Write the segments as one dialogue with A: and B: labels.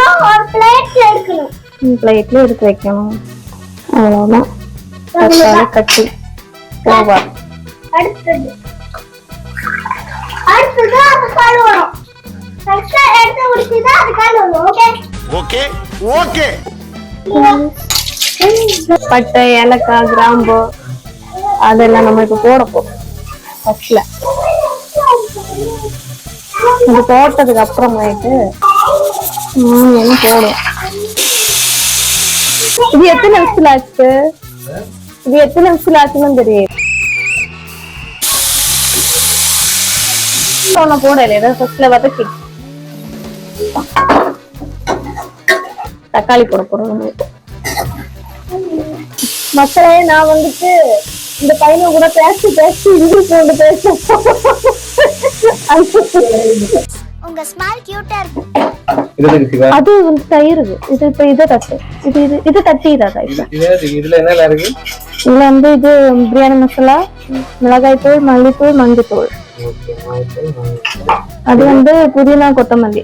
A: அப்புறம் ஒரு பிளேட்ல எடுக்கணும்.
B: பிளேட்ல எடுத்து வைக்கணும். அவ்வளவுதான். தக்காளி கட்டி போவா.
A: அடுத்தது அது கழுவணும். ஃபர்ஸ்ட் எடுத்து முடிச்சிட்டா அது கழுவணும். Okay
C: okay.
B: பட்டை, ஏலக்காய், கிராம்பு அதெல்லாம் நம்ம இப்ப போட போறோம். ஃபர்ஸ்ட்ல இது போட்டதுக்கு அப்புறமாயிட்டு என்ன போடும். இது எத்தனை விசில் ஆச்சு? இது எத்தனை விசில் ஆச்சுன்னு தெரியும். போடல ஃபர்ஸ்ட்ல வதக்கி தக்காளி போட போறோம். மக்களே, நான் வந்துட்டு இந்த பையனை கூட பேசி இது போட்டு பேச
A: உங்க ஸ்மைல் கியூட்டா இருக்கு.
B: அது வந்து தயிர். இது இப்ப இதை தட்டு இது தட்டிடாதா?
D: இதுல என்ன இருக்கு?
B: இதுல வந்து இது பிரியாணி மசாலா, மிளகாய் தூள், மல்லித்தூள், மஞ்சத்தூள். அது வந்து புதினா, கொத்தமல்லி.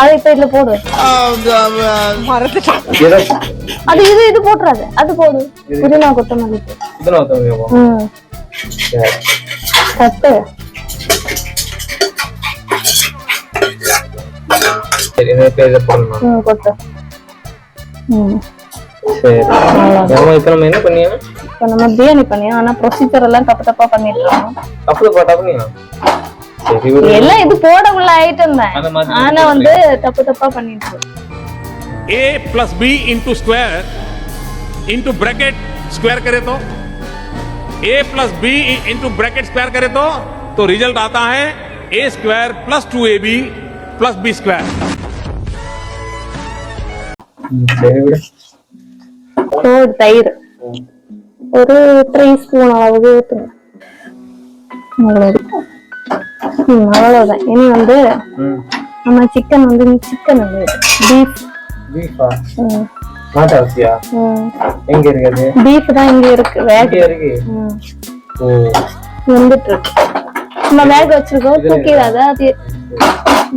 B: அது இப்ப இதுல போடு. அது இது போட்டுறாது. அது போடு. புதினா, கொத்தமல்லி தட்டு. கொத்து. நம்ம பிரியாணி பண்ணியா? ஆனா ப்ரொசீஜர் எல்லாம் தப்பா பண்ணிடுறோம். எல்லாம் இது போட உள்ள ஐட்டம் தான், ஆனா வந்து தப்பா பண்ணிட்டு.
C: a plus b into square into bracket square करे तो a plus b into bracket square करे तो रिजल्ट आता है a square plus 2ab plus b square.
B: தயிர் ஒரு 3 ஸ்பூன் அளவுக்கு ஊத்துங்க. அவ்வளவுதான். இனி வந்து நம்ம சிக்கன் வந்து பீஃப் பீஃப் தான் இங்க இருக்கு. வந்துட்டு இருக்கு. நம்ம வேக வச்சிருக்கோம். தூக்கிடாத. அது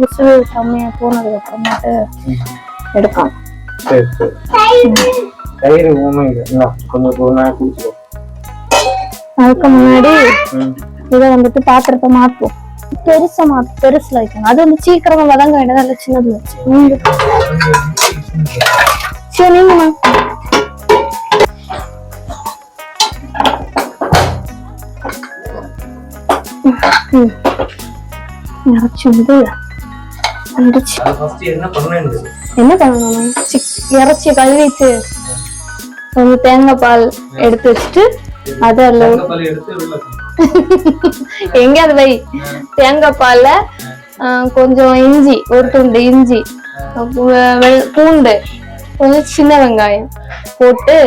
B: விசில் கம்மியா போனதுக்கு அப்புறமாட்டு எடுக்கலாம். அதுக்கு முன்னாடி இதை வந்துட்டு பாத்திரத்தை மாத்துவோம். பெருசுல வைக்கணும். அது வந்து சீக்கிரமா வதங்க வேண்டியது. அல்ல சின்னதுல வச்சு சரி நீங்கம்மா. என்ன பண்ணணும்? இறைச்சி கழுவிட்டு கொஞ்சம் தேங்காய் பால் எடுத்து வச்சுட்டு அது எங்கேயாவது வை. தேங்காய் பால்ல கொஞ்சம் இஞ்சி, ஒரு துண்டு இஞ்சி, பூண்டு, கொஞ்சம் சின்ன வெங்காயம் போட்டு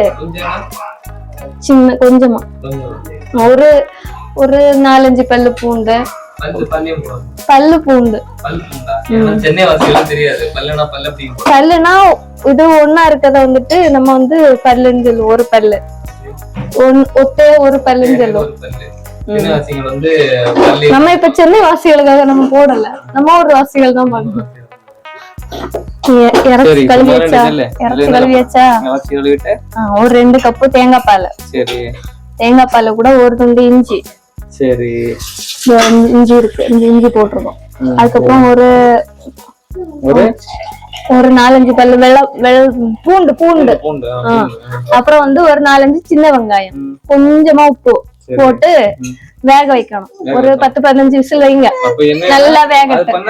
B: கொஞ்சமா ஒரு 4-5 பல்லு பூண்டு. பல்லுனா இது ஒன்னா இருக்கத வந்துட்டு நம்ம வந்து பல்லுன்னு சொல்லுவோம். ஒரு பல்லு ஒரு பல்லுன்னு சொல்லுவோம். நம்ம இப்ப சென்னை வாசிகளுக்காக நம்ம போடல, நம்ம ஒரு வாசிகள் தான் பண்ணணும். இறச்சி கழுவியாச்சா? ஒரு 2 கப்பு தேங்காய் பால். தேங்காய் பால்ல கூட ஒரு துண்டு இஞ்சி. சரி, இஞ்சி இருக்கு. இஞ்சி போட்டுருக்கோம். அதுக்கப்புறம் ஒரு 4-5 பல்லு பூண்டு. அப்புறம் வந்து ஒரு 4-5 சின்ன வெங்காயம், கொஞ்சமா உப்பு போட்டு வேக வைக்கணும். ஒரு 10-15 விசில் வைங்க. நல்லா வேகட்டும்.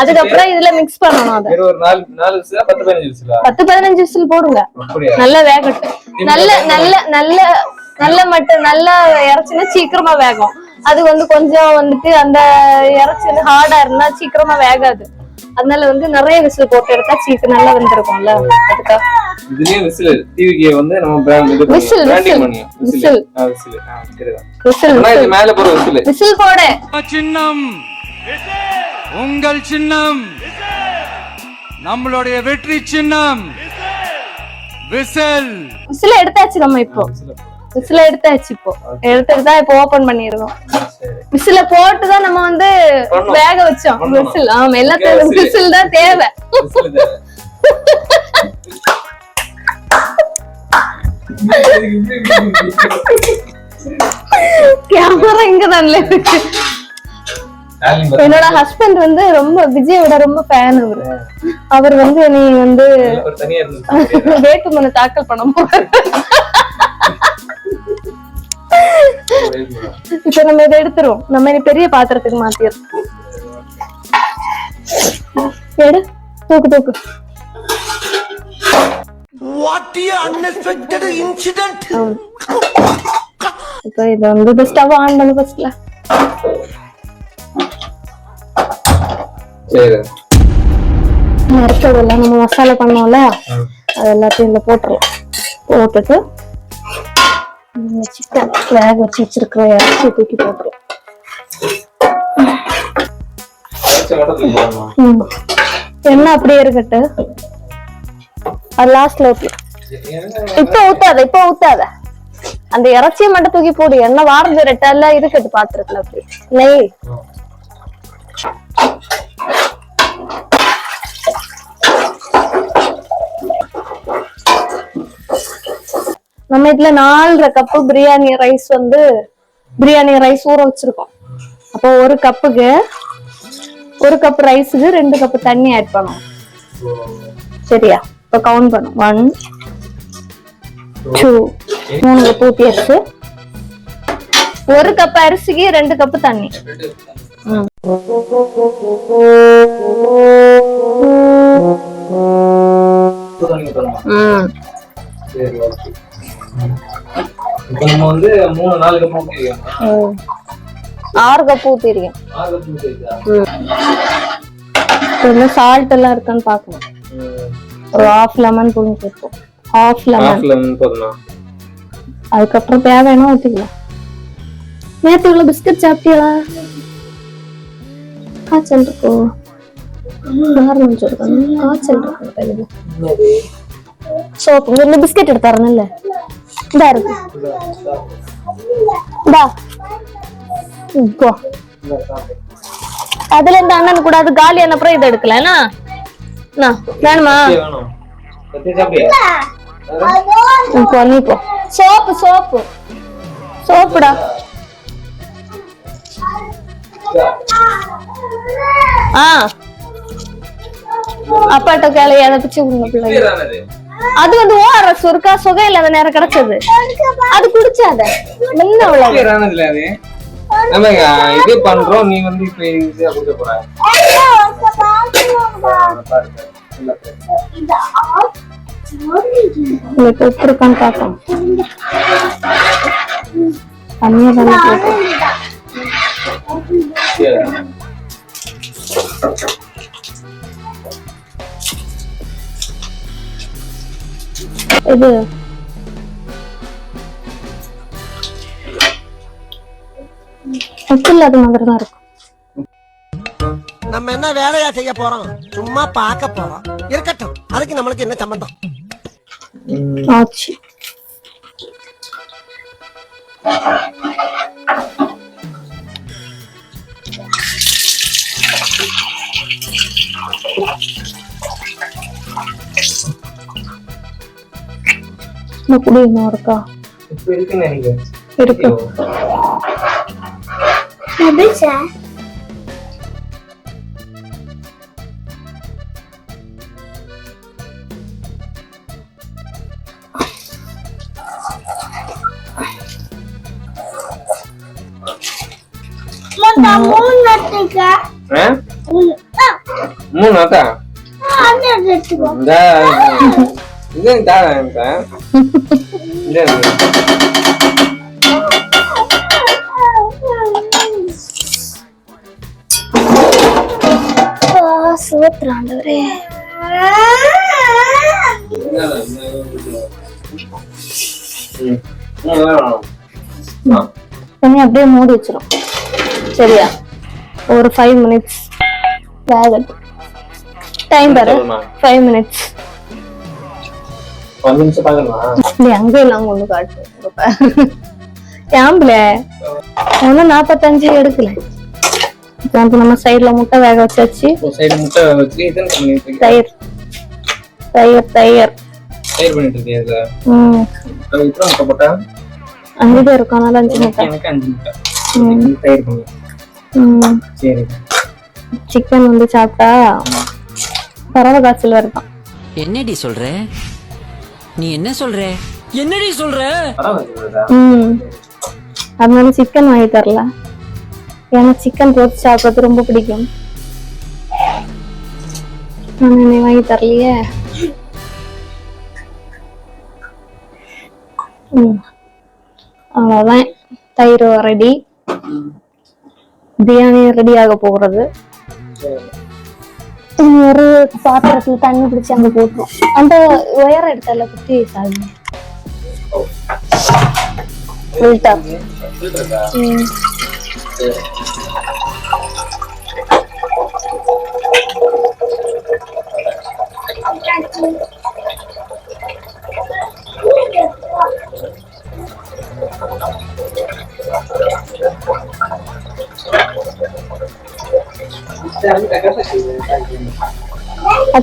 B: அதுக்கப்புறம் இதுல மிக்ஸ் பண்ணணும். அதை 10-15 விசில் போடுங்க. நல்லா வேகட்டும். நல்லா இறைச்சினா சீக்கிரமா வேகும். அது வந்து கொஞ்சம் வந்துட்டு அந்த இறைச்சி வந்து ஹார்டா இருந்தா சீக்கிரமா வேகாது. அதனால வந்து நிறைய விசில் போட்டு எடுத்தா சீக்கிரம் நல்லா வெந்திருக்கும்ல. அதுக்காக
D: இதுலயே விசில் டிவிக்கு வந்து நம்ம
B: விசில்
D: மேல போற
B: விசில் போடு.
E: சின்னம் உங்கள் சின்னம், நம்மளுடைய வெற்றி சின்னம். விசில்
B: எடுத்தாச்சு. நம்ம இப்போ விசில எடுத்தாச்சு. இப்போ எடுத்துட்டு தான் இப்போ ஓபன் பண்ணிருக்கோம். விசில போட்டுதான் நம்ம வந்து வேக வச்சோம். விசில் ஆமா எல்லாத்தையும் விசில் தான் தேவை. கேமரா இங்க தான் இருக்கு. என்னோட ஹஸ்பண்ட் வந்து ரொம்ப விஜயோட ரொம்ப ஃபேன். அவர் வந்து நீ வந்து வேட்புமனு தாக்கல் பண்ண போற. இப்ப நம்ம இதை எடுத்துருவோம். நம்ம பெரிய பாத்திரத்துக்கு மாத்திரும். எடு தூக்கு தூக்கு.
F: What an unexpected incident!
B: இப்ப இது வந்து ஸ்டவ் ஆன் பண்ணு ஃபர்ஸ்ட்ல.
D: சரி
B: மரத்தோடலாம் நம்ம மசாலா பண்ணோம்ல அது எல்லாத்தையும் இதுல போட்டுடலாம். போட்டுட்டு சிக்கன் வேக வச்சு வச்சிருக்கிற இறைச்சி தூக்கி போட்டுரும். எண்ணெய் அப்படியே இருக்கட்டு. அது லாஸ்ட்ல ஊத்து. இப்ப ஊத்தாத அந்த இறைச்சியை மட்டும் தூக்கி போடு. எண்ணெய் வாரது ரெட்டெல்லாம் இருக்கட்டு பாத்திரத்துல. அப்படி நெய் நம்ம இதுல 4 கப்பு பிரியாணி ரைஸ் ஊற வச்சிருக்கோம். அப்போ 1 கப்புக்கு 1 கப் ரைஸுக்கு 2 கப்பு தண்ணி ஆட் பண்ணும். சரியா? இப்ப கவுண்ட் பண்ணும். 1 2 3 கப்பு ஊத்தியாச்சு. 1 கப் அரிசிக்கு 2 கப்பு தண்ணி.
D: இப்போ நம்ம வந்து 3-4 கப் ஊத்திருக்கோம்.
B: 6 கப் ஊத்திருக்கேன்.
D: 6 கப் ஊத்திருக்கா?
B: இதுல சால்ட் எல்லாம் இருக்கான்னு பாக்கணும். ஒரு 1/2 லெமன் புழிஞ்சு வைப்போம். 1/2 லெமன்
D: போதுமா?
B: அதுக்கப்புறம் தேவைன்னா ஊத்திக்கலாம். நேத்து இவ்வளவு பிஸ்கட் சாப்பிட்டியா? காய்ச்சல் இருக்கோ? காய்ச்சல் இருக்கு. சோப்பு இந்த பிஸ்கட் எடுத்தாருன்னு இதா இருக்கு. அதுல இருந்து அண்ணன் கூட அது காலியான அப்புறம் இதை எடுக்கல. வேணுமா? சோப்புடா. அப்பாட்ட கேளைய அதை பிச்சு கொடுங்க பிள்ளைங்க. அது வந்து ஓஆர்எஸ் ஒருக்கா சுகை இல்லாத நேரம் கிடைச்சது. அது குடிச்சாத என்ன அவ்வளவு
D: இது பண்றோம். நீ வந்து இப்ப ஈஸியா குடிக்க போற.
B: உப்பு இருக்கான்னு பாப்போம். தண்ணியா தானே போட்டோம். இது உப்பு இல்லாத மாதிரி தான் இருக்கும்.
F: நம்ம என்ன வேலையா செய்ய போறோம்? சும்மா பார்க்க போறோம். இருக்கட்டும், அதுக்கு நம்மளுக்கு என்ன சம்பந்தம்?
B: ஆச்சு. புடி இன்னும் இருக்கா?
D: இருக்குன்னு நினைக்கிறேன்.
B: இருக்கு. சோத்ராண்டவரே. அப்படியே மூடி வச்சிரும். சரியா? ஒரு 5 minutes வேகட்டும். டைம் பாரு. 5 minutes.
D: 5 நிமிஷம் பாக்கணுமா?
B: இல்ல அங்க எல்லாம் ஒண்ணு காட்டு கேம்புல ஒண்ணு 45 எடுக்கல. இப்போ நம்ம சைடுல முட்டை வேக வச்சாச்சு.
D: சைடு முட்டை வச்சு இதன் பண்ணிட்டு இருக்கேன்.
B: தயிர்
D: பண்ணிட்டு இருக்கேன். இதுல இப்போ முட்டை போட்டா
B: 5 பேர் இருக்கும். 5 முட்டை.
D: எனக்கு 5 முட்டை. தயிர் பண்ணு. சரி.
B: சிக்கன் வந்து சாப்பிட்டா பரவ காய்ச்சல் வருதான்.
G: என்னடி சொல்ற? நீ என்ன சொல்ற? என்னடி சொல்ற?
D: பரவாயில்லை.
B: அதனால சிக்கன் வாங்கி தரல. எனக்கு சிக்கன் போட்டு சாப்பிடுறது ரொம்ப பிடிக்கும். நீ வாங்கி தரலையே. அவ்வளவுதான். தயிர் ரெடி. பிரியாணி ரெடி ஆக போகிறது. ஒரு பாத்திரத்துல தண்ணி பிடிச்சி அங்க போட்டுரும். அந்த உயரம் எடுத்தால குத்தி சாப்பிடு.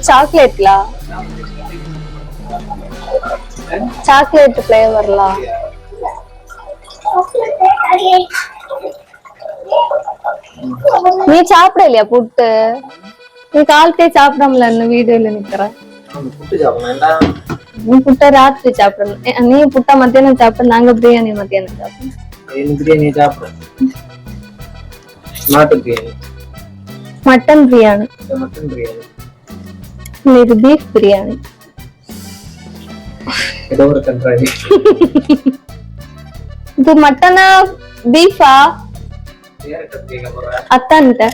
B: சாக்லேட்ல சாக்லேட் ஃபிளேவர்ல நீ சாப்பிடலையா புட்டு? நீ காலத்தே சாப்பிடாமல இந்த வீடியோல நிக்கிற. நீ புட்ட ராத்திரி சாப்பிடணும். நீ புட்டா மத்தியானம் சாப்பிட, நாங்க பிரியாணி மத்தியானம் சாப்பிடணும்.
D: பிரியாணி சாப்பிடுறேன்.
B: மட்டன் பிரியாணி. இது பீஃப் பிரியாணி. இது மட்டனா பீஃபா? அத்தான்ட்ட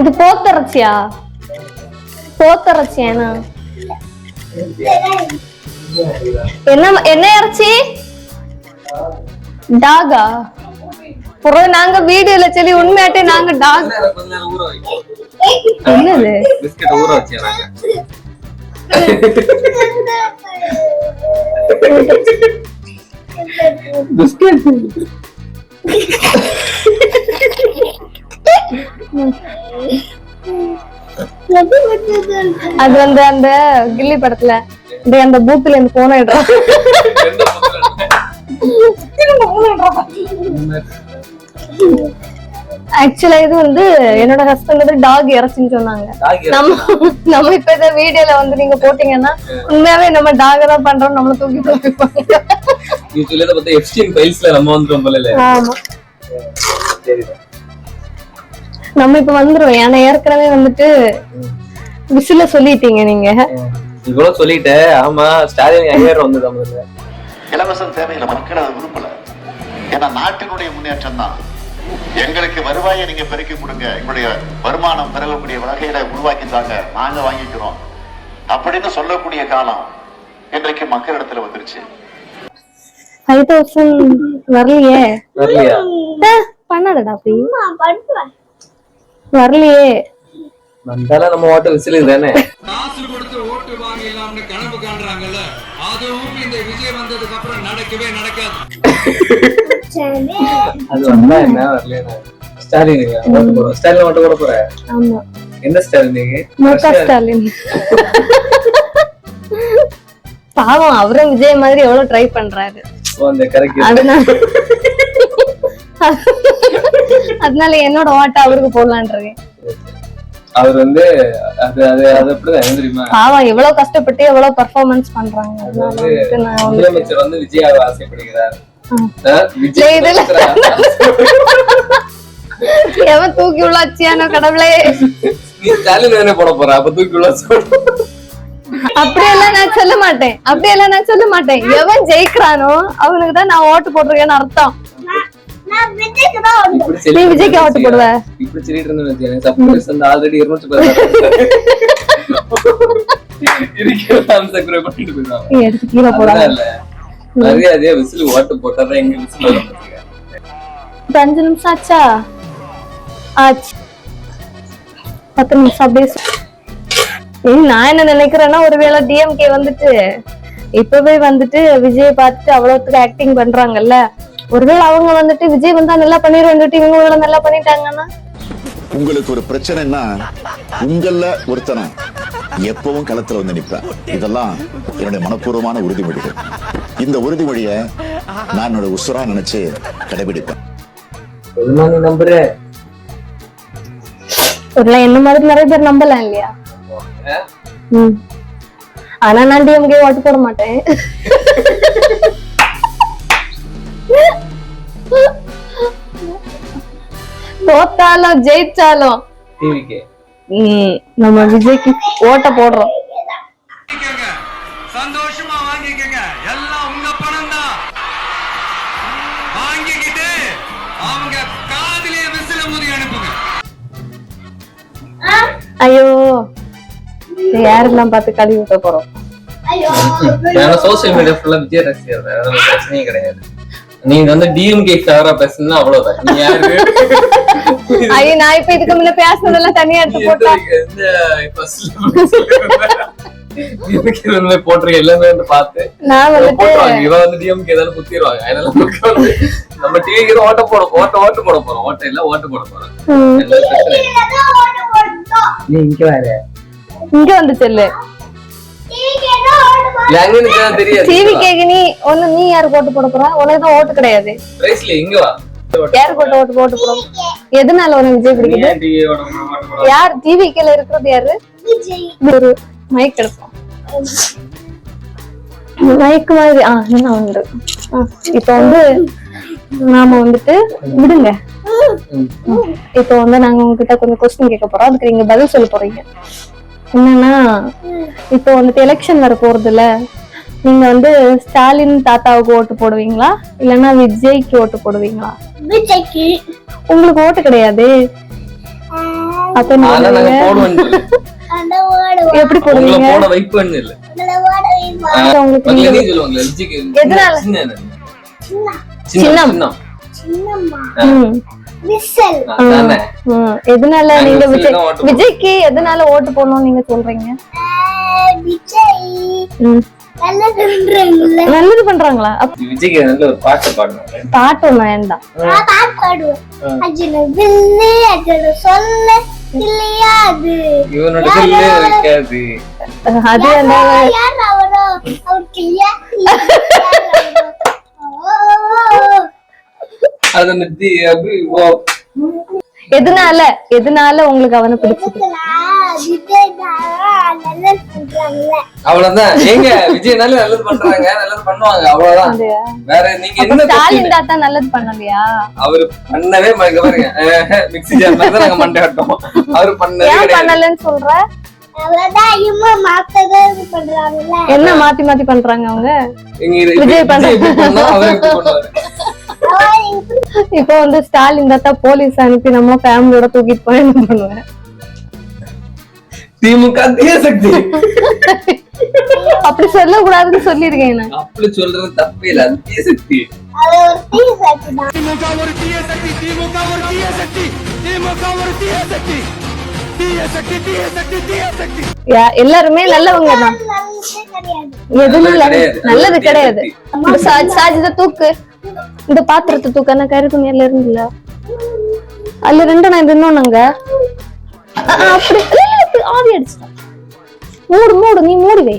B: இது போத்தரச்சியா? போத்தரச்சியானா என்ன இறைச்சி? டாகா? நாங்க வீடியோல சொல்லி உண்மையாட்டே நாங்க டாக். என்னது
D: பிஸ்கட் ஊற வச்சாங்க. பிஸ்கட்
B: அது வந்து அந்த கில்லி படத்துல அந்த பூத்துல இருந்து போன இடம். ஆக்சுவலா இது வந்து என்னோட ஹஸ்பண்ட் வந்து டாக் இறச்சின்னு சொன்னாங்க. நம்ம இப்ப இந்த வீடியோல வந்து நீங்க போட்டீங்கன்னா உண்மையாவே நம்ம டாக் தான் பண்றோம். நம்மள தூக்கி போட்டுப்பாங்க. ஆமா நம்ம இப்ப வந்துருவோம். ஏன்னா ஏற்கனவே வந்துட்டு விசில சொல்லிட்டீங்க நீங்க.
D: இவ்வளவு சொல்லிட்டு. ஆமா ஸ்டாலின் ஐயர் வந்து தமிழ்ல
H: இலவசம் தேவையில்லை, மக்கள் அதை விரும்பல. ஏன்னா நாட்டினுடைய முன்னேற்றம் தான். எங்களுக்கு வருவாயை நீங்க பெருக்கி கொடுங்க, எங்களுடைய வருமானம் பெருகக்கூடிய வகையில உருவாக்கி தாங்க, நாங்க வாங்கிக்கிறோம் அப்படின்னு சொல்லக்கூடிய காலம் இன்றைக்கு மக்களிடத்துல வந்துருச்சு.
B: 5000 வரலையே. பண்ணாதடா அப்படி. வரலையே.
D: வந்தாலும் நம்ம ஓட்டு விசில் தானே.
E: காசு கொடுத்து ஓட்டு வாங்கலாம்னு கனவு காண்றாங்கல்ல, அதுவும் இந்த விஜய் வந்ததுக்கு அப்புறம் நடக்கவே நடக்காது.
D: அது வந்தா என்ன வரலையா? ஸ்டாலின் ஓட்டு போடுறோம். ஸ்டாலின் ஓட்டு போட போற?
B: ஆமா.
D: என்ன ஸ்டாலின் நீங்க?
B: முக ஸ்டாலின். பாவம் அவரும் விஜய் மாதிரி எவ்வளவு ட்ரை பண்றாரு. அதனால என்னோட ஓட்ட அவருக்கு போடலான்றது.
D: அவர் வந்து அது அது அது அப்படிதான் தெரியுமா?
B: பாவம் எவ்வளவு கஷ்டப்பட்டு எவ்வளவு பெர்ஃபார்மன்ஸ் பண்றாங்க.
D: முதலமைச்சர் வந்து விஜயாவை ஆசைப்படுகிறார்.
B: விஜய் இதுல எவன் தூக்கி உள்ளாச்சியானோ கடவுளே.
D: நீ ஸ்டாலின் தானே போட போற? அப்ப தூக்கி உள்ள
B: அப்படியெல்லாம் நான் சொல்ல மாட்டேன். அப்படியெல்லாம் நான் சொல்ல மாட்டேன். எவன் ஜெயிக்கிறானோ அவனுக்கு தான் நான் ஓட்டு போட்டிருக்கேன்னு அர்த்தம். நீ விஜய்க்கு ஓட்டு போடுவ?
D: இப்படி சொல்லிட்டு இருந்தேன். சப்ஸ்கிரைபர்ஸ் வந்து ஆல்ரெடி 210 சப்ஸ்கிரைப் பண்ணிட்டு போறாங்க.
B: எடுத்து கீழ போடாத.
D: நிறைய அதே விசில் ஓட்டு போட்டாதான் எங்க விசில்
B: இப்ப 5 நிமிஷம் ஆச்சா? ஆச்சு. 10 நிமிஷம் அப்படியே நான் என்ன நினைக்கிறேன்னா, ஒருவேளை டிஎம்கே வந்துட்டு இப்பவே வந்துட்டு விஜய் பார்த்துட்டு அவ்வளவுக்கு ஆக்டிங் பண்றாங்கல்ல, ஒருவேளை அவங்க வந்துட்டு விஜய் வந்தா நல்லா பண்ணிடுவேன் இவங்க நல்லா பண்ணிட்டாங்கன்னா.
H: உங்களுக்கு ஒரு பிரச்சனைன்னா உங்கள ஒருத்தனை எப்பவும் களத்துல வந்து நிப்பேன். இதெல்லாம் என்னுடைய மனப்பூர்வமான உறுதிமொழிகள். இந்த உறுதிமொழியை நான் என்னோட உசுரா நினைச்சு கடைபிடிப்பேன்.
D: நீ நம்புற?
B: ஒருவேளை என்ன மாதிரி நிறைய பேர் நம்பலாம் இல்லையா? ஆனா நான் டிஎம்கே ஓட்டு போட மாட்டேன். தோத்தாலும் ஜெயிச்சாலும் நம்ம விஜய்க்கு ஓட்ட போடுறோம்.
E: சந்தோஷமா வாங்கிக்கங்க, எல்லாம் உங்க பணம் தான். வாங்கிக்கிட்டு அவங்க காதிலே விசில ஊதி அனுப்புங்க.
B: ஐயோ, யாரெல்லாம் பார்த்து கழுவி விட்ட போறோம்.
D: சோசியல் மீடியா ஃபுல்லா விஜய் ரசிகர், வேற ஒரு பிரச்சனையும் கிடையாது. நீங்க வந்து டிஎம்கே ஃபேவரா பேசுனா அவ்வளவுதான். நீ யாரு?
B: ஐயோ, நான் இப்ப இதுக்கு முன்ன பேசுனதெல்லாம் தனியா எடுத்து போட்டேன்.
D: போட்டிருக்க எல்லாமே வந்து பார்த்து
B: நான் வந்துட்டு
D: இவன் வந்து டிஎம்கே ஏதாவது குத்திடுவாங்க. அதனால நம்ம டிவிக்கு ஓட்ட போட போறோம். ஓட்ட இல்ல, ஓட்டு போட போறோம். நீ இங்க வேற
B: இங்க வந்து செல்லு
D: தெரியாது.
B: டிவி கேக்கு நீ ஒண்ணு, நீ யாருக்கு ஓட்டு போட போற? உனக்குதான் ஓட்டு கிடையாது.
D: இங்க வா.
B: யாருக்கு ஓட்டு போடும்? எதனால உனக்கு விஜய் பிடிக்குது? யார் டிவி கேல இருக்கிறது? யாரு? ஒரு மைக் எடுப்போம், மைக் மாதிரி. என்ன வந்து இப்ப வந்து நாம வந்துட்டு விடுங்க. இப்ப வந்து நாங்க உங்ககிட்ட கொஞ்சம் கொஸ்டின் கேட்க போறோம், அதுக்கு நீங்க பதில் சொல்ல போறீங்க. என்னன்னா, இப்போ வந்துட்டு எலெக்ஷன் வர போறதுல நீங்க வந்து ஸ்டாலின் தாத்தாவுக்கு ஓட்டு போடுவீங்களா இல்லன்னா விஜய்க்கு ஓட்டு போடுவீங்களா?
A: விஜய்க்கு.
B: உங்களுக்கு ஓட்டு கிடையாது, அப்ப எப்படி போடுவீங்க? எதனால நீங்க விஜய்க்கு எதனால ஓட்டு போடணும் நீங்க சொல்றீங்க? நல்லது பண்றாங்களா?
D: விஜய்க்கு நல்ல ஒரு பாட்டு பாடுறாங்க.
B: பாட்டு ஒண்ணு வேண்டாம். அது எதனால உங்களுக்கு அவனை பிடிச்சது?
D: அவ்வளவுதான். ஏங்க விஜய்னால நல்லது பண்றாங்க, நல்லது பண்ணுவாங்க, அவ்வளவுதான். வேற நீங்க என்ன?
B: ஸ்டாலின் தாத்தா நல்லது பண்ணலையா?
D: அவரு பண்ணவே பாருங்க, மிக்ஸி ஜார் மாதிரி தான் நாங்க மண்டையாட்டோம். அவரு
B: பண்ணலன்னு சொல்ற? என்ன மாத்தி மாத்தி பண்றாங்க அவங்க? விஜய் பண்றாங்க. இப்ப வந்து ஸ்டாலின் தாத்தா போலீஸ் அனுப்பி நம்ம ஃபேமிலியோட தூக்கிட்டு போய் என்ன பண்ணுவேன்?
D: திமுக தீயசக்தி.
B: அப்படி சொல்ல கூடாதுன்னு சொல்லிருக்கேன்.
D: அப்படி சொல்றது தப்பே இல்ல, அது தீயசக்தி.
E: திமுக ஒரு தீயசக்தி, திமுக ஒரு தீயசக்தி, திமுக ஒரு தீயசக்தி, தீயசக்தி, தீயசக்தி, தீயசக்தி.
B: எல்லாருமே நல்லவங்க தான், எதுவும் நல்லது கிடையாது. சாஜித தூக்கு, இந்த பாத்திரத்தை தூக்க. என்ன கயிறு துணியில இருந்துல அதுல 2 நான் இன்னொன்னுங்க. அப்படி ஆவி அடிச்சிட்டேன். மூடு, நீ மூடி வை.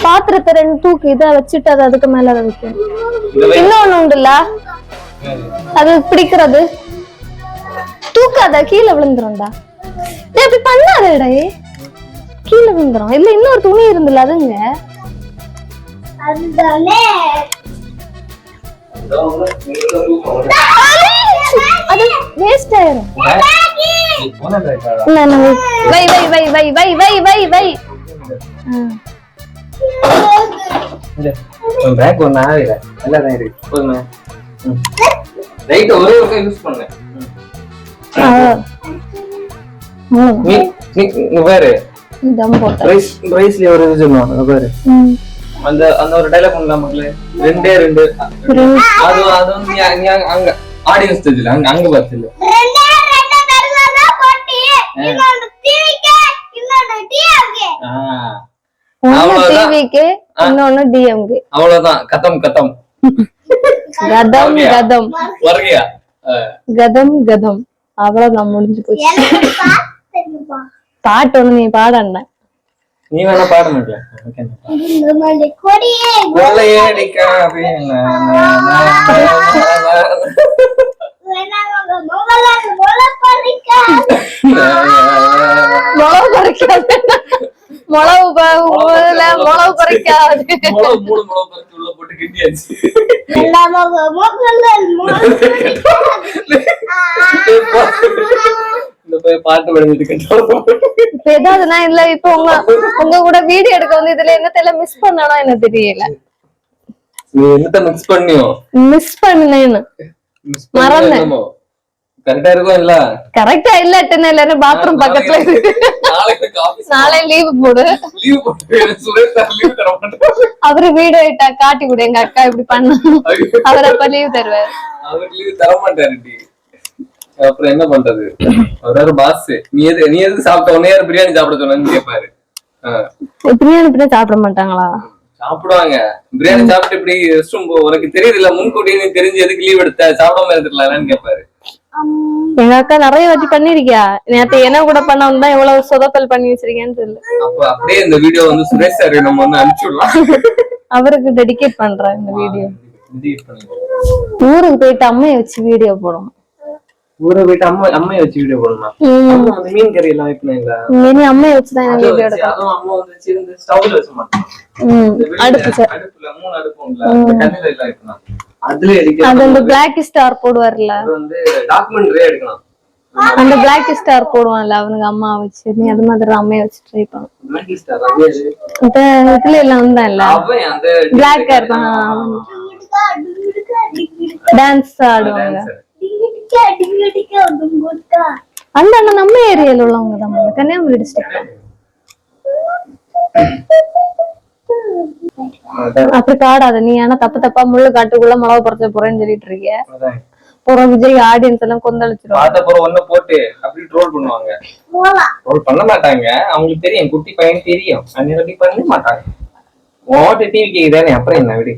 B: பாத்திரத்தை 2 தூக்கு, இதை வச்சுட்டு அதை அதுக்கு மேல அதை வைக்கணும். இன்னொன்னு உண்டுல்ல, அது பிடிக்கிறது. தூக்காத, கீழே விழுந்துரும்டா. அப்படி பண்ணாதடா, கீழே விழுந்துரும். இல்ல இன்னொரு துணி இருந்துல்ல, அதுங்க அது வேஸ்ட் ஆயிரும். வை வை வை வை வை வை வை வை.
D: பேக் ஒண்ணு ஆவில எல்லாரும் இருக்கு. போதுமா? ரைட் ஒரே ஒரு யூஸ் பண்ணுங்க. நீ பாரு,
B: தம் போட்ட
D: பிரைஸ்ல ஒரு இது சொல்லுவாங்க பாரு. அந்த அந்த ஒரு டயலாக் பண்ணலாம் மக்களே. 2 அது வந்து அங்க ஆடியன்ஸ் ஸ்டேஜ்ல அங்க பாத்துல
A: ரெண்டே ரெண்டு தருவாங்க போட்டி இன்னொரு டிவிக்கு இன்னொரு டிஎம்கே
B: ஒன்னு டிவிக்கு இன்னொன்னு டிஎம்கே.
D: அவ்வளவுதான். கதம்
B: கதம் கதம்
D: வருகையா
B: கதம் கதம் அவ்வளவுதான், முடிஞ்சு போச்சு.
A: எனக்கு பாட்டு தெரியுமா?
B: பாட்டு ஒண்ணு நீ பாடண்ண.
D: நீ வேணா பாட முடியல.
A: இந்த மாதிரி கொடியே
D: கொள்ளையடிக்காதே
A: வேணாங்க மொபைல் பறிக்கா
B: முளவு பறிக்காது, முளவு பறிக்காது.
D: மூணு முளவு பறிச்சு உள்ள போட்டு கிண்டியாச்சு. இந்த போய் பாட்டு படிச்சுட்டு
B: இப்ப ஏதாவதுனா இல்ல, இப்ப உங்க கூட வீடியோ எடுக்க வந்து இதுல என்னத்த மிஸ் பண்ணாலும் என்ன தெரியல.
D: நீ என்னத்த மிக்ஸ் பண்ணியோ?
B: மிஸ் பண்ணேன்னு மறந்தேன்.
D: கரெக்டா இருக்கும் இல்ல?
B: கரெக்டா இல்லட்டுன்னு எல்லாரும் பாத்ரூம் பக்கத்துல இருக்கு. நாளை லீவு போடு.
D: லீவ் போட்டு சுரேஷ் சார் லீவ் தர மாட்டாரு.
B: அவரு வீடியோ இட்டா காட்டி கூட எங்க அக்கா இப்படி பண்ண, அவர் அப்ப லீவ் தருவாரு.
D: அவர் லீவ் தர மாட்டாரு. அப்புறம் என்ன பண்றது? அவராரு பாஸ். நீ எதுக்கு சாப்பிட்ட உடனே பிரியாணி சாப்பிட சொன்னு கேட்பாரு.
B: பிரியாணி பிரியாணி சாப்பிட மாட்டாங்களா?
D: சாப்பிடுவாங்க. பிரியாணி சாப்பிட்டு இப்படி உனக்கு தெரியுது இல்ல, முன்கூட்டியே நீ தெரிஞ்சு எதுக்கு லீவ் எடுத்த, சாப்பிடாம இருந்துடலாம்னு கேட்பாரு.
B: எங்க அக்கா நிறைய வாட்டி பண்ணிருக்கியா. நேத்து என்ன கூட பண்ண வந்தா எவ்வளவு சொதப்பல் பண்ணி வச்சிருக்கேன்னு சொல்லு.
D: அப்ப அப்படியே இந்த வீடியோ வந்து சுரேஷ் சார் நம்ம வந்து அனுப்பிச்சுடலாம்.
B: அவருக்கு டெடிகேட் பண்றேன் இந்த வீடியோ. ஊருக்கு போயிட்டு அம்மையை வச்சு வீடியோ போடணும்.
D: ஊரை போயிட்டு அம்மையை வச்சு வீடியோ போடணும். அந்த மீன் கறி எல்லாம் வைக்கணுங்களா?
B: அம்மையை வச்சுதான் வீடியோ எடுக்கணும்.
D: அதுவும் அம்மா வந்து ஸ்டவ்ல வச்ச மாட்டோம். அடுப்புல 3 அடுப்பு உண்டுல, கண்ணில எல்லாம் வைக்கணும். அதுல
B: அது அந்த பிளாக் ஸ்டார் போடுவார்ல,
D: அது வந்து டாக்குமெண்ட்ரியா எடுக்கணும்.
B: அந்த பிளாக் ஸ்டார் போடுவான்ல அவனுக்கு அம்மா வச்சு. நீ அது மாதிரி அம்மையை வச்சு ட்ரை பண்ணு.
D: பிளாக் ஸ்டார் அது
B: இப்ப இதுல எல்லாம் வந்தான்ல
D: அவன் அந்த
B: பிளாக் இருப்பான், டான்ஸ் ஆடுவாங்க. அந்த அண்ணன் நம்ம ஏரியால உள்ளவங்க தான், கன்னியாகுமரி டிஸ்ட்ரிக்ட். அப்படி காடாத நீ. ஆனா தப்பா முள்ளு காட்டுக்குள்ள மிளகு பறிச்ச போறேன்னு சொல்லிட்டு இருக்கிய. அப்புறம் விஜய் ஆடியன்ஸ் எல்லாம் கொந்தளிச்சிருவாங்க.
D: ஒண்ணு போட்டு அப்படி ட்ரோல் பண்ணுவாங்க. ட்ரோல் பண்ண மாட்டாங்க, அவங்களுக்கு தெரியும், குட்டி பையன் தெரியும், அப்படி பண்ண மாட்டாங்க. ஓட்டு டிவி கேக்குதானே, அப்புறம் என்ன விடு.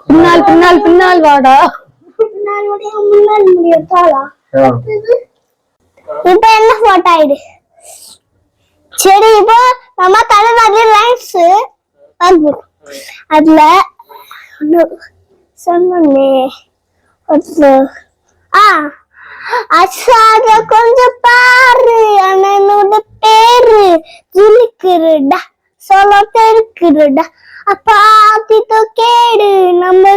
B: பின்னால் பின்னால் பின்னால் வாடா.
A: இப்ப என்ன போட்டோ ஆயிடு. சரி, இப்போ நம்ம தலைவர் லைன்ஸ் அதுல சொன்னே அசாத கொஞ்சம் பாரு, அண்ணனோட பேரு ஜிலிக்குருடா, சொல்ல தெரிக்குருடா, அப்பாத்திட்டோ கேடு நம்ம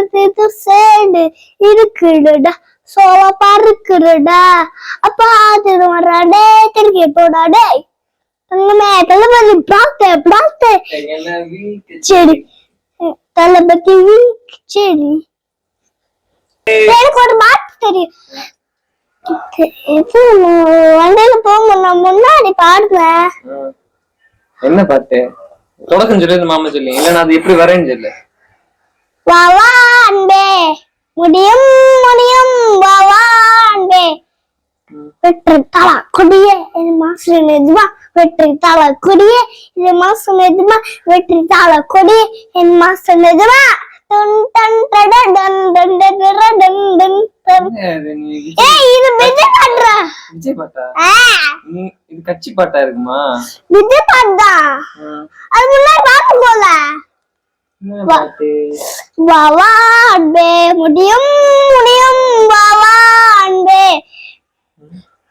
A: சேடு இருக்குடுடா, சோள பருக்குருடா, அப்பாத்திட்டு வர்றாடே தெரிக்க போடாடே தங்கமே தளபதி பிரார்த்த சரி தளபதி சரி. எனக்கு ஒரு பாட்டு தெரியும். வண்டியில போங்க, நான் முன்னாடி பாடுவேன்.
D: என்ன பாட்டு? தொடக்கம் சொல்லு மாமா சொல்லி, இல்ல நான் அது எப்படி வரேன்னு சொல்லு.
A: வா வா அன்பே முடியும் முடியும், வா வா அன்பே வெற்றி தலா கொடியே இது மாசம் நிஜமா, வெற்றி தலா கொடியே இது மாசம் நிஜமா, வெற்றி தலா கொடியே என் மாசம் நிஜமா. இது விஜய் பாட்டா?
D: விஜய் பாட்டா? இது கட்சி பாட்டா இருக்குமா?
A: விஜய் பாட்டா? அது முன்னாடி பாட்டு போல. வா வா அன்பே முடியும் முடியும், வா வா அன்பே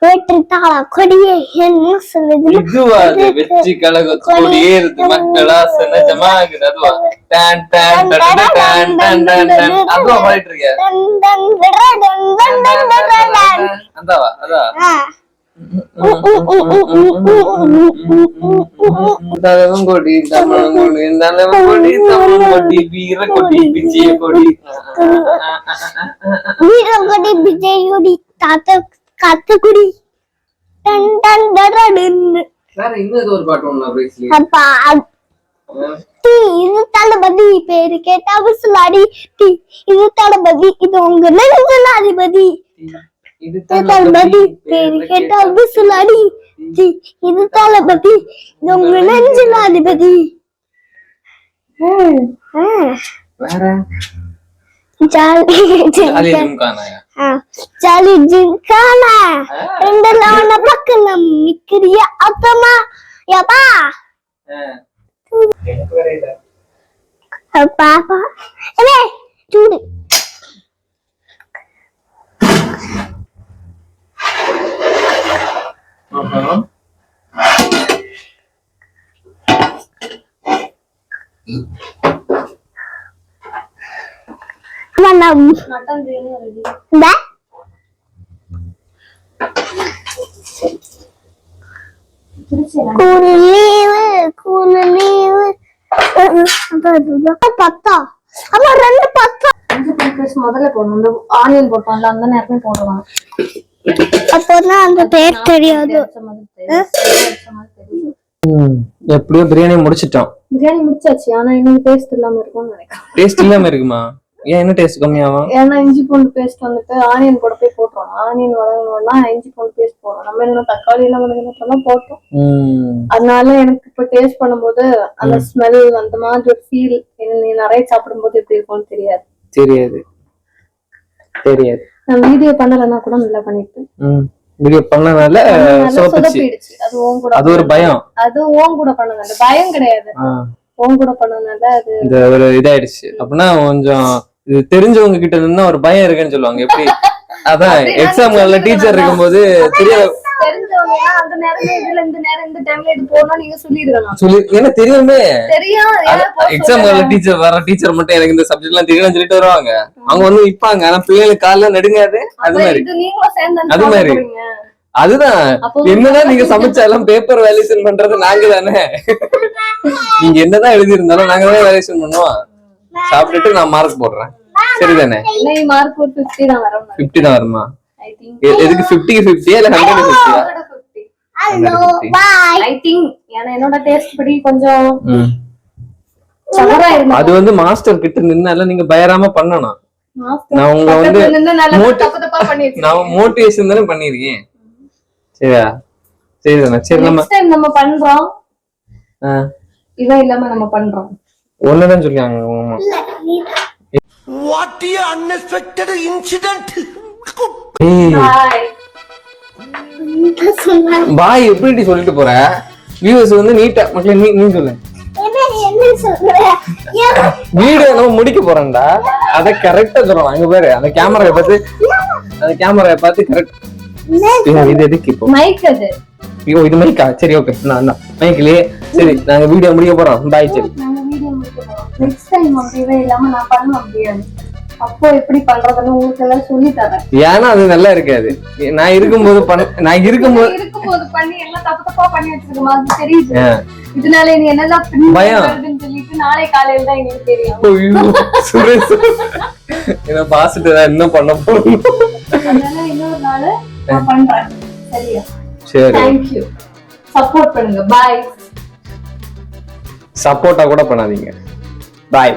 A: வெற்றி தாளா கொடியே என் மாசம்
D: இதுவா வெற்றி கழக கொடியே இருக்கு மக்களா சனஜமாகுது. அதுவா டான் டான் டான் டான் டான் டான் டான் அதுவா பாடிட்டு இருக்க. அதாவா அதா தலவன் கொடி தமிழன் கொடி தலவன் கொடி தமிழ் கொடி வீர கொடி விஜய கொடி
A: வீர கொடி விஜய கொடி தாத்த காத்துக்குடி டன் டன் டடன்.
D: வேற இன்னொரு ஒரு பாட்டு ஒண்ணு பிரேஸ்லி.
A: அப்பா டீ இது தளபதி பேரு கேட்டா விசிலாடி டீ இது தளபதி இது உங்க நெஞ்சில் அதிபதி
D: இது
A: தளபதி பேரு கேட்டா விசிலாடி டீ இது தளபதி இது உங்க நெஞ்சில் அதிபதி.
D: வேற
A: ஜாலி
D: அலி ஜிம்கானாயா?
A: ஜாலி ஜிம்கானா ரெண்டுல ஒன்ன பக்கம் நிக்கிறிய அத்தமா யப்பா
D: எனக்கு வேற இல்ல.
A: பாப்பா ஏ சூடு மனம்
B: மட்டன் பிரியாணி ரெடி.
A: இந்த கூலு லீவு பத்தா அம்மா 2 பத்தா.
B: இஞ்சி பூண்டு பேஸ்ட் முதல்ல போடணும். இந்த ஆனியன் போட்டோம்ல அந்த நேரமே போடுவாங்க.
A: அப்போதான் அந்த பேர் தெரியாது.
D: எப்படியோ பிரியாணி முடிச்சிட்டோம்.
B: பிரியாணி முடிச்சாச்சு. ஆனா இன்னும் டேஸ்ட் இல்லாம இருக்கும்னு நினைக்கிறேன்.
D: டேஸ்ட் இல்லாம இருக்குமா? ஏன் என்ன டேஸ்ட் கம்மியாகும்?
B: ஏன்னா இஞ்சி பூண்டு பேஸ்ட் வந்துட்டு ஆனியன் கூட போய் போட்டுரும். ஆனியன் வதங்கணும்னா இஞ்சி பூண்டு பேஸ்ட் போடணும். நம்ம என்ன தக்காளி எல்லாம் வதங்கணும் போட்டோம். அதனால எனக்கு இப்ப டேஸ்ட் பண்ணும்போது அந்த ஸ்மெல் அந்த மாதிரி ஒரு ஃபீல் நீ நிறைய சாப்பிடும் போது எப்படி இருக்கும்னு தெரியாது.
D: தெரியாது தெரியாது.
B: நான் வீடியோ பண்ணலன்னா கூட நல்லா பண்ணிருப்பேன்.
D: வீடியோ பண்ணனால
B: சொதப்பிடுச்சு. அது ஓன் கூட
D: அது ஒரு பயம்.
B: அது ஓன் கூட பண்ணனால பயம் கிடையாது. ஓன் கூட பண்ணனால அது
D: இந்த ஒரு இதாயிடுச்சு. அப்படின்னா கொஞ்சம் இது தெரிஞ்சவங்க கிட்ட இருந்தா ஒரு பயம் இருக்குன்னு சொல்லுவாங்க. எப்படி அதான் எக்ஸாம்ல டீச்சர் இருக்கும்போது தெரியாது
B: தெரிஞ்சவங்க அந்த நேரமே இதுல இந்த நேரம் இந்த டைம்ல இது போறோம் நீங்க சொல்லிருக்கலாம்.
D: சொல்லி என்ன தெரியுமே
B: தெரியும்.
D: எக்ஸாம்ல டீச்சர் வர டீச்சர் மட்டும் எனக்கு இந்த சப்ஜெக்ட் எல்லாம் தெரியும்னு சொல்லிட்டு வருவாங்க. அவங்க வந்து விப்பாங்க. ஆனா பிள்ளைங்களுக்கு காலைல நடுங்காது. அது மாதிரி அது மாதிரி அதுதான் என்னதான் நீங்க சமைச்சாலும் பேப்பர் வேல்யூஷன் பண்றது நாங்க தானே. நீங்க என்னதான் எழுதி இருந்தாலும் நாங்க தான் வேல்யூஷன் பண்ணுவோம். சாப்பிட்டுட்டு நான் மார்க் போடுறேன். சரிதானே?
B: மார்க் 50 தான் வரும்.
D: 50 தான் வருமா? எதுக்கு 50க்கு 50 இல்ல 100க்கு 50?
A: Hello bye.
B: ஐ திங்க் என்னோட டேஸ்ட் படி கொஞ்சம் சமரா இருக்கு.
D: அது வந்து மாஸ்டர் கிட்ட நின்னால நீங்க பயராம பண்ணணும். நான் உங்க வந்து நான் மோட்டிவேஷன் தானே பண்ணிருக்கேன். சரியா? சரிதானே? சரி
B: நெக்ஸ்ட் டைம் நம்ம பண்றோம். இவன் இல்லாம நம்ம பண்றோம்.
D: ஒண்ணுதான் சொல்லியாங்க.
F: What a unexpected incident.
D: பாய் எப்படி சொல்லிட்டு போற? வியூவர்ஸ் வந்து நீட்டா மக்களே நீ சொல்லு.
A: என்ன சொல்ற?
D: வீடியோ நம்ம முடிக்க போறோம்டா. அத கரெக்ட்டா சொல்லணும். அங்க பாரு அந்த கேமராவை பார்த்து கரெக்ட். இது எதுக்கு இப்போ
B: மைக் அது?
D: ஐயோ இது மைக்கா? சரி ஓகே. நான் மைக்லயே சரி நாங்க வீடியோ முடிக்க போறோம். பாய். சரி
B: நாங்க வீடியோ முடிக்க போறோம். நெக்ஸ்ட் டைம் அப்படியே இல்லாம நான் பண்ண முடியாது. அப்போ எப்படி பண்றதுன்னு உங்களுக்கு எல்லாம் சொல்லி தரேன்.
D: ஏன்னா அது நல்லா இருக்காது. நான் இருக்கும்போது
B: பண்ணி எல்லாம் தப்பா பண்ணி வச்சிருக்க மாதிரி தெரியுது. இதனால நீ என்னெல்லாம் பயம் சொல்லிட்டு நாளை காலையில தான் எனக்கு தெரியும்.
D: சுரேஷ் என்ன பாசிட்டு என்ன பண்ண போறோம்.
B: அதனால இன்னொரு நாள் நான் பண்றேன். சரியா?
D: சரி.
B: Thank you. சப்போர்ட் பண்ணுங்க. பாய்.
D: சப்போர்ட்டா கூட பண்ணாதீங்க. பாய்.